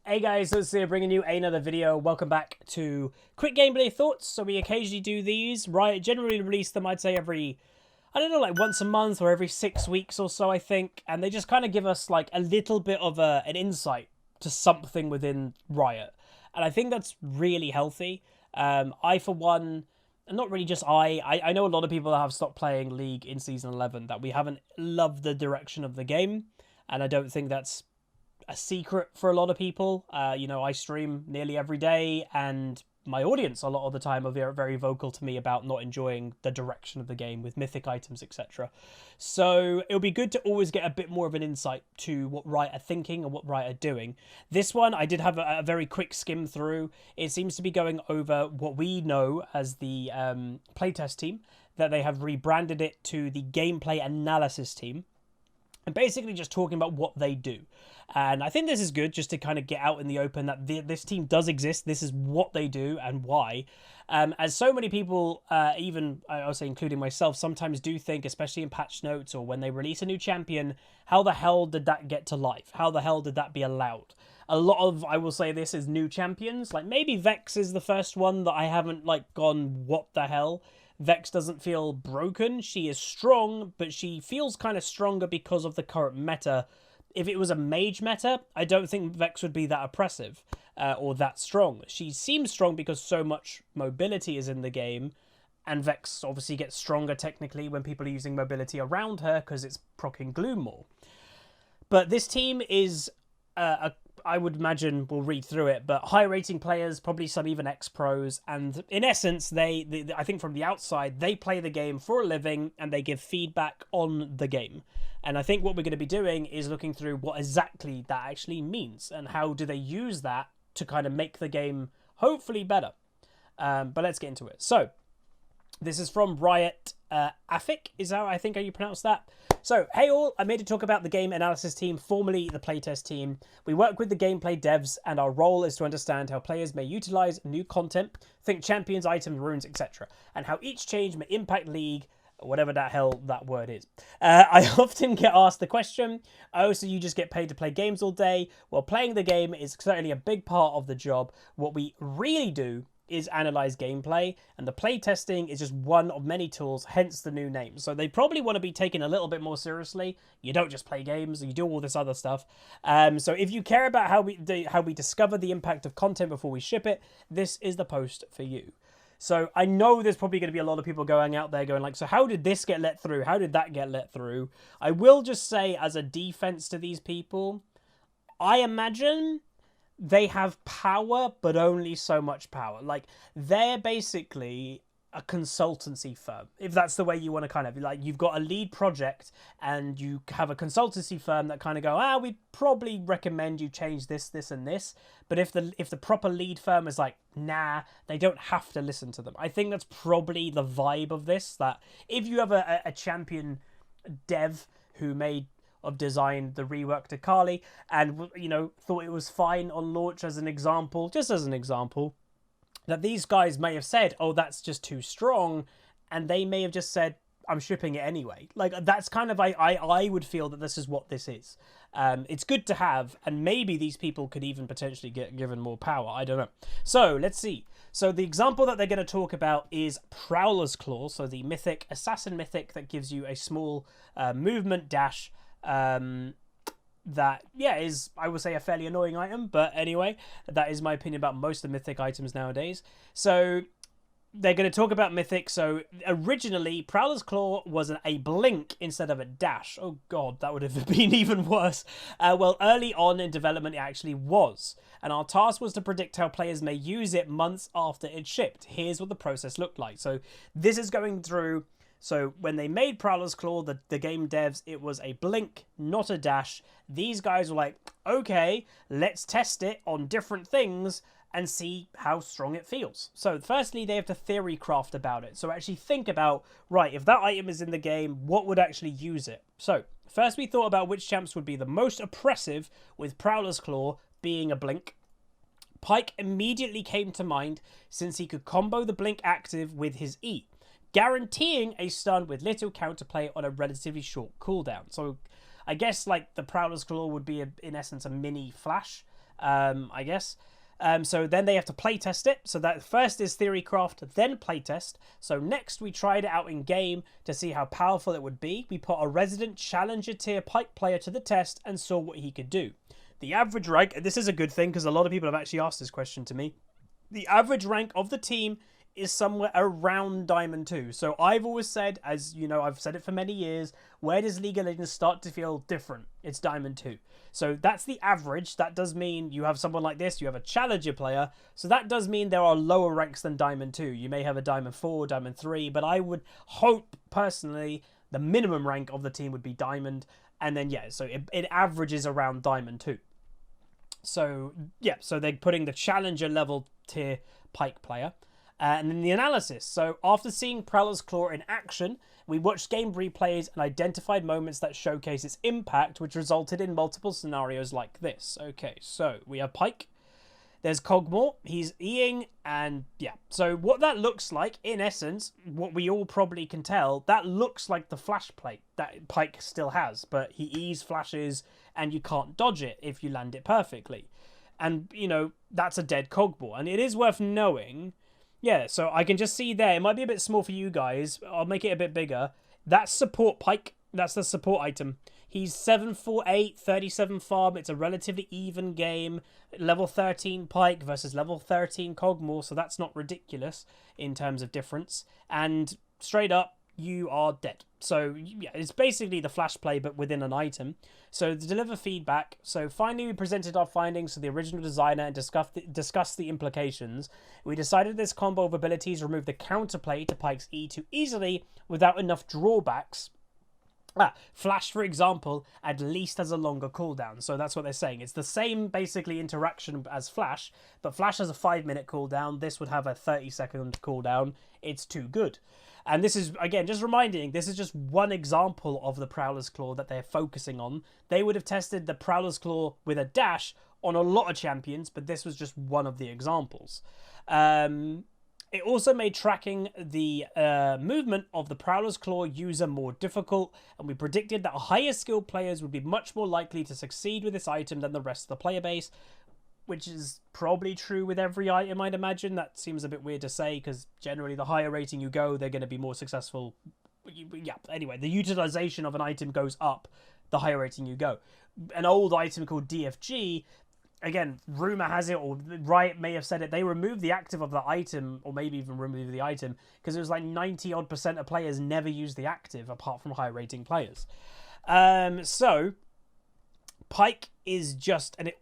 Hey guys, so it's here bringing you another video. Welcome back to Quick Gameplay Thoughts. So we occasionally do these. Riot generally release them, I'd say every, I don't know, like once a month or every 6 weeks or so, I think. And they just kind of give us like a little bit of an insight to something within Riot. And I think that's really healthy. I, for one, and not really just I know a lot of people that have stopped playing League in Season 11, that we haven't loved the direction of the game. And I don't think that's a secret for a lot of people. You know, I stream nearly every day, and my audience a lot of the time are very, very vocal to me about not enjoying the direction of the game with mythic items, etc. So it'll be good to always get a bit more of an insight to what Riot are thinking and what Riot are doing. This one, I did have a very quick skim through. It seems to be going over what we know as the playtest team, that they have rebranded it to the gameplay analysis team. And basically just talking about what they do. And I think this is good just to kind of get out in the open that this team does exist. This is what they do and why. As so many people, even I would say including myself, sometimes do think, especially in patch notes or when they release a new champion, how the hell did that get to life? How the hell did that be allowed? A lot of, I will say this, is new champions. Like maybe Vex is the first one that I haven't like gone, what the hell? Vex doesn't feel broken. She is strong, but she feels kind of stronger because of the current meta. If it was a mage meta, I don't think Vex would be that oppressive or that strong. She seems strong because so much mobility is in the game, and Vex obviously gets stronger technically when people are using mobility around her because it's proccing Gloom more. But this team is I would imagine we'll read through it, but high-rating players, probably some even ex-pros, and in essence, I think from the outside, they play the game for a living, and they give feedback on the game. And I think what we're going to be doing is looking through what exactly that actually means, and how do they use that to kind of make the game hopefully better. But let's get into it. So, this is from Riot Afik, is how I think how you pronounce that. So, hey all, I'm here to talk about the game analysis team, formerly the playtest team. We work with the gameplay devs, and our role is to understand how players may utilize new content, think champions, items, runes, etc., and how each change may impact League, whatever the hell that word is. I often get asked the question, oh, so you just get paid to play games all day? Well, playing the game is certainly a big part of the job. What we really do is analyze gameplay, and the playtesting is just one of many tools, hence the new name. So they probably want to be taken a little bit more seriously. You don't just play games, you do all this other stuff. So if you care about how we discover the impact of content before we ship it, this is the post for you. So I know there's probably going to be a lot of people going out there going like, so how did this get let through? How did that get let through? I will just say, as a defense to these people, I imagine they have power, but only so much power. Like, they're basically a consultancy firm, if that's the way you want to kind of, like, you've got a lead project and you have a consultancy firm that kind of go, we probably recommend you change this, this, and this. But if the proper lead firm is like, nah, they don't have to listen to them. I think that's probably the vibe of this, that if you have a champion dev who designed the rework to Kali and, you know, thought it was fine on launch as an example, just as an example, that these guys may have said, oh, that's just too strong, and they may have just said, I'm shipping it anyway. Like, that's kind of, I would feel that this is what this is. It's good to have, and maybe these people could even potentially get given more power. I don't know. So, let's see. So, the example that they're going to talk about is Prowler's Claw, so the mythic, assassin mythic that gives you a small movement dash, that, yeah, is, I would say, a fairly annoying item, but anyway, that is my opinion about most of the mythic items nowadays. So they're going to talk about mythic. So originally, Prowler's Claw was a blink instead of a dash. Oh god, that would have been even worse. Well, early on in development, it actually was, and our task was to predict how players may use it months after it shipped. Here's what the process looked like. So this is going through. So when they made Prowler's Claw, the game devs, it was a blink, not a dash. These guys were like, okay, let's test it on different things and see how strong it feels. So firstly, they have to theory craft about it. So actually think about, right, if that item is in the game, what would actually use it? So first we thought about which champs would be the most oppressive, with Prowler's Claw being a blink. Pyke immediately came to mind since he could combo the blink active with his E, guaranteeing a stun with little counterplay on a relatively short cooldown. So I guess like the Prowler's Claw would be in essence a mini flash. I guess. So then they have to playtest it. So that first is theorycraft, then playtest. So next we tried it out in game to see how powerful it would be. We put a resident challenger tier pike player to the test and saw what he could do. The average rank, and this is a good thing because a lot of people have actually asked this question to me. The average rank of the team is somewhere around Diamond 2. So I've always said, as you know, I've said it for many years, where does League of Legends start to feel different? It's Diamond 2. So that's the average. That does mean you have someone like this, you have a challenger player. So that does mean there are lower ranks than Diamond 2. You may have a Diamond 4, Diamond 3, but I would hope, personally, the minimum rank of the team would be Diamond. And then, yeah, so it averages around Diamond 2. So, yeah, so they're putting the challenger level tier pike player. And then the analysis. So after seeing Prowler's Claw in action, we watched game replays and identified moments that showcase its impact, which resulted in multiple scenarios like this. Okay, so we have Pike. There's Cogmore. He's Eing, and yeah. So what that looks like, in essence, what we all probably can tell, that looks like the flash plate that Pike still has, but he E's flashes, and you can't dodge it if you land it perfectly. And, you know, that's a dead Cogmore. And it is worth knowing... Yeah, so I can just see there. It might be a bit small for you guys. I'll make it a bit bigger. That's support Pike. That's the support item. He's 748, 37 farm. It's a relatively even game. Level 13 Pike versus level 13 Cogmore. So that's not ridiculous in terms of difference. And straight up, you are dead. So yeah, it's basically the flash play, but within an item. So to deliver feedback. So finally, we presented our findings to the original designer and discussed the implications. We decided this combo of abilities removed the counterplay to Pike's E too easily without enough drawbacks. Flash, for example, at least has a longer cooldown. So that's what they're saying. It's the same, basically, interaction as Flash, but Flash has a 5-minute cooldown. This would have a 30-second cooldown. It's too good. And this is, again, just reminding, this is just one example of the Prowler's Claw that they're focusing on. They would have tested the Prowler's Claw with a dash on a lot of champions, but this was just one of the examples. It also made tracking the movement of the Prowler's Claw user more difficult, and we predicted that higher skilled players would be much more likely to succeed with this item than the rest of the player base, which is probably true with every item, I'd imagine. That seems a bit weird to say, because generally the higher rating you go, they're going to be more successful. Yeah, anyway, the utilization of an item goes up the higher rating you go. An old item called DFG... Again, rumor has it, or Riot may have said it, they removed the active of the item, or maybe even removed the item, because it was like 90-odd% of players never use the active, apart from high-rating players. So, Pike is just an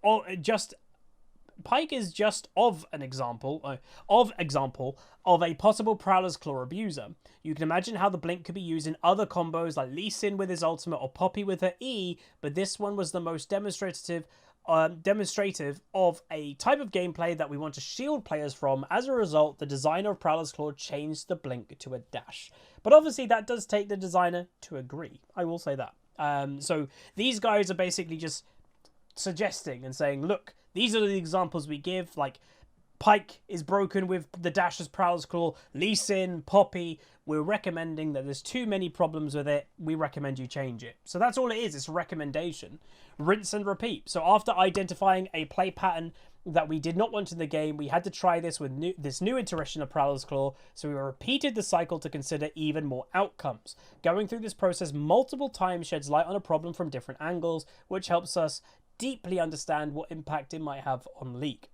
example of a possible Prowler's Claw abuser. You can imagine how the Blink could be used in other combos, like Lee Sin with his ultimate, or Poppy with her E, but this one was the most demonstrative of a type of gameplay that we want to shield players from. As a result, the designer of Prowler's Claw changed the Blink to a dash. But obviously that does take the designer to agree. I will say that. So these guys are basically just suggesting and saying, look, these are the examples we give. Like, Pike is broken with the dash as Prowler's Claw. Lee Sin, Poppy, we're recommending that there's too many problems with it. We recommend you change it. So that's all it is. It's a recommendation. Rinse and repeat. So after identifying a play pattern that we did not want in the game, we had to try this with this new iteration of Prowler's Claw. So we repeated the cycle to consider even more outcomes. Going through this process multiple times sheds light on a problem from different angles, which helps us deeply understand what impact it might have on League.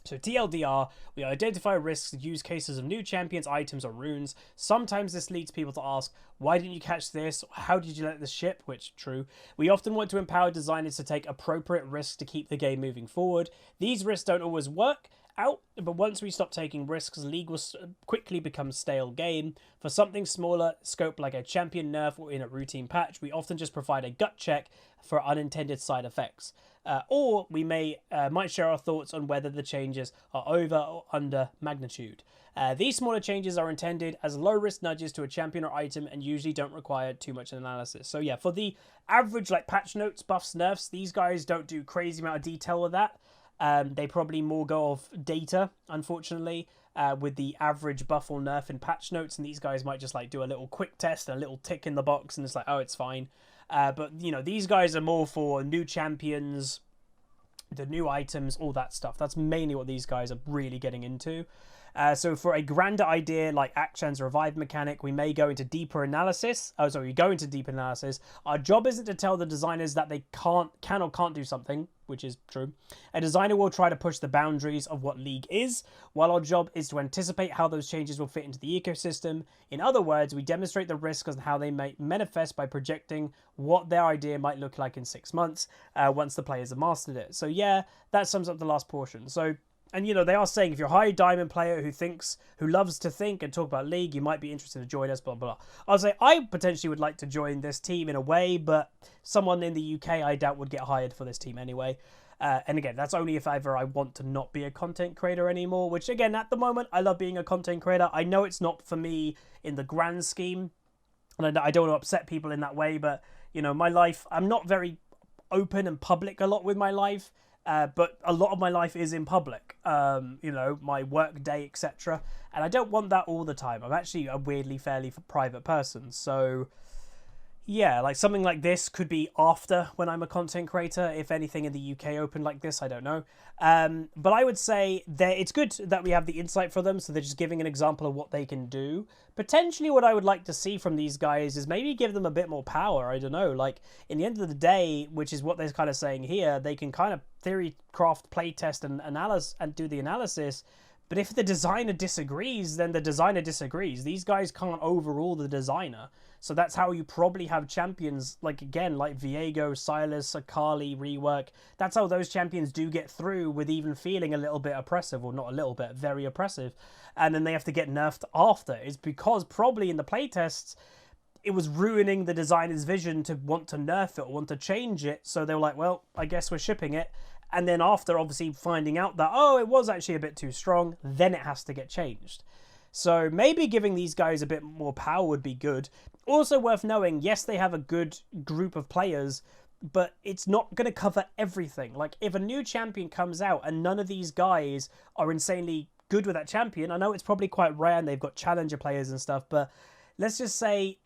So TLDR, we identify risks, use cases of new champions, items, or runes. Sometimes this leads people to ask, why didn't you catch this? How did you let this ship? Which, true. We often want to empower designers to take appropriate risks to keep the game moving forward. These risks don't always work out, but once we stop taking risks, League will quickly become stale game. For something smaller scope like a champion nerf or in a routine patch, we often just provide a gut check for unintended side effects. Or we might share our thoughts on whether the changes are over or under magnitude. These smaller changes are intended as low-risk nudges to a champion or item and usually don't require too much analysis. So yeah, for the average like patch notes, buffs, nerfs, these guys don't do crazy amount of detail with that. They probably more go off data, unfortunately, with the average buff or nerf in patch notes, and these guys might just like do a little quick test, a little tick in the box, and it's like, oh, it's fine. But, you know, these guys are more for new champions, the new items, all that stuff. That's mainly what these guys are really getting into. So for a grander idea like Action's revive mechanic, we may go into deeper analysis. Oh, sorry, we go into deep analysis. Our job isn't to tell the designers that they can or can't do something, which is true. A designer will try to push the boundaries of what League is, while our job is to anticipate how those changes will fit into the ecosystem. In other words, we demonstrate the risks and how they may manifest by projecting what their idea might look like in 6 months once the players have mastered it. So yeah, that sums up the last portion. So, and you know, they are saying if you're a high diamond player who loves to think and talk about League, you might be interested to join us, blah, blah, blah. I'll say I potentially would like to join this team in a way, but someone in the UK I doubt would get hired for this team anyway. And again, that's only if ever I want to not be a content creator anymore, which again, at the moment, I love being a content creator. I know it's not for me in the grand scheme, and I don't want to upset people in that way, but you know, my life, I'm not very open and public a lot with my life. But a lot of my life is in public, you know, my work day, etc. And I don't want that all the time. I'm actually a weirdly fairly private person. So, yeah, like something like this could be after when I'm a content creator. If anything in the UK opened like this, I don't know. But I would say that it's good that we have the insight for them. So they're just giving an example of what they can do. Potentially what I would like to see from these guys is maybe give them a bit more power. I don't know. Like in the end of the day, which is what they're kind of saying here, they can kind of theory craft, playtest and analyze and do the analysis. But if the designer disagrees, then the designer disagrees. These guys can't overrule the designer. So that's how you probably have champions like, again, like Viego, Silas, Akali, Rework. That's how those champions do get through with even feeling a little bit oppressive, or not a little bit, very oppressive. And then they have to get nerfed after. It's because probably in the playtests, it was ruining the designer's vision to want to nerf it or want to change it. So they were like, well, I guess we're shipping it. And then after obviously finding out that, oh, it was actually a bit too strong, then it has to get changed. So maybe giving these guys a bit more power would be good. Also worth knowing, yes, they have a good group of players, but it's not going to cover everything. Like if a new champion comes out and none of these guys are insanely good with that champion, I know it's probably quite rare and they've got challenger players and stuff, but let's just say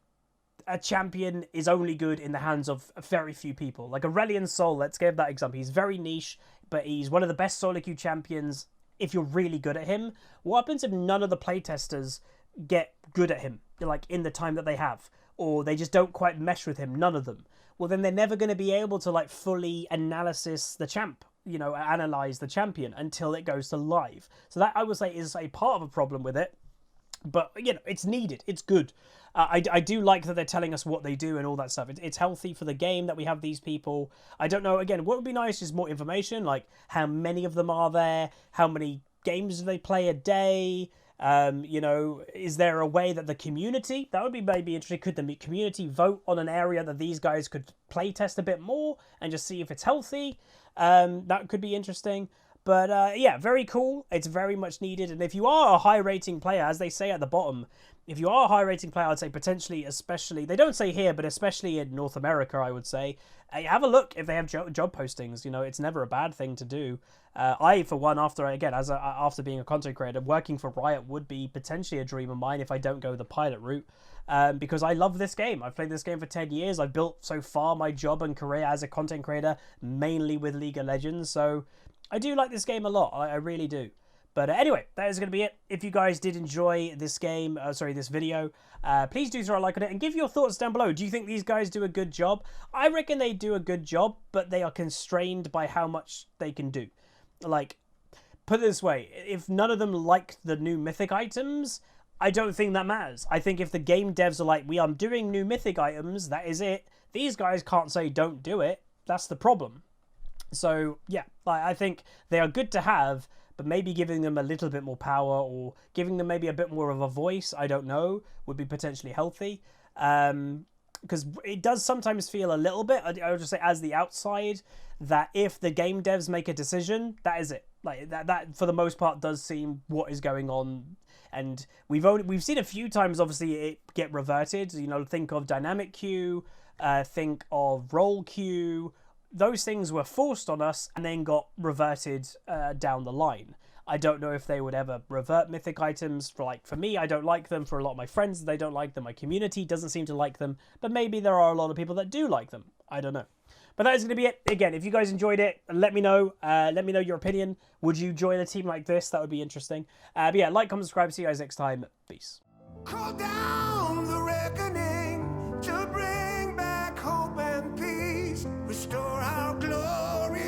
a champion is only good in the hands of very few people. Like Aurelion Sol, let's give that example. He's very niche, but he's one of the best solo queue champions if you're really good at him. What happens if none of the playtesters get good at him, like in the time that they have, or they just don't quite mesh with him, none of them? Well, then they're never going to be able to like fully analyze the champ, you know, analyze the champion until it goes to live. So that I would say is a part of a problem with it. But, you know, it's needed. It's good. I do like that they're telling us what they do and all that stuff. It's healthy for the game that we have these people. I don't know, again, what would be nice is more information, like how many of them are there, how many games do they play a day, you know, is there a way that the community, that would be maybe interesting, could the community vote on an area that these guys could play test a bit more and just see if it's healthy? That could be interesting. But yeah, very cool. It's very much needed. And if you are a high rating player, as they say at the bottom, if you are a high rating player, I'd say potentially, especially, they don't say here, but especially in North America, I would say, have a look if they have job postings. You know, it's never a bad thing to do. I, for one, after being a content creator, working for Riot would be potentially a dream of mine if I don't go the pilot route. Because I love this game. I've played this game for 10 years. I've built so far my job and career as a content creator, mainly with League of Legends. So I do like this game a lot. I really do. But anyway, that is going to be it. If you guys did enjoy this game, this video, please do throw a like on it and give your thoughts down below. Do you think these guys do a good job? I reckon they do a good job, but they are constrained by how much they can do. Like, put it this way, if none of them like the new mythic items, I don't think that matters. I think if the game devs are like, we are doing new mythic items, that is it. These guys can't say don't do it. That's the problem. So, yeah, I think they are good to have, but maybe giving them a little bit more power or giving them maybe a bit more of a voice, I don't know, would be potentially healthy. Because it does sometimes feel a little bit, I would just say as the outside, that if the game devs make a decision, that is it. Like that for the most part does seem what is going on. And we've seen a few times, obviously, it get reverted. You know, think of dynamic queue, think of role queue. Those things were forced on us and then got reverted down the line. I don't know if they would ever revert mythic items. For me, I don't like them. For a lot of my friends, they don't like them. My community doesn't seem to like them. But maybe there are a lot of people that do like them. I don't know. But that is going to be it. Again, if you guys enjoyed it, let me know. Let me know your opinion. Would you join a team like this? That would be interesting. But yeah, like, comment, subscribe. See you guys next time. Peace. Call down the reckoning to bring back hope and peace. Restore our glory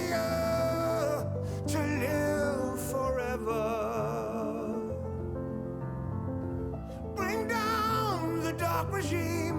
to live forever. Bring down the dark regime.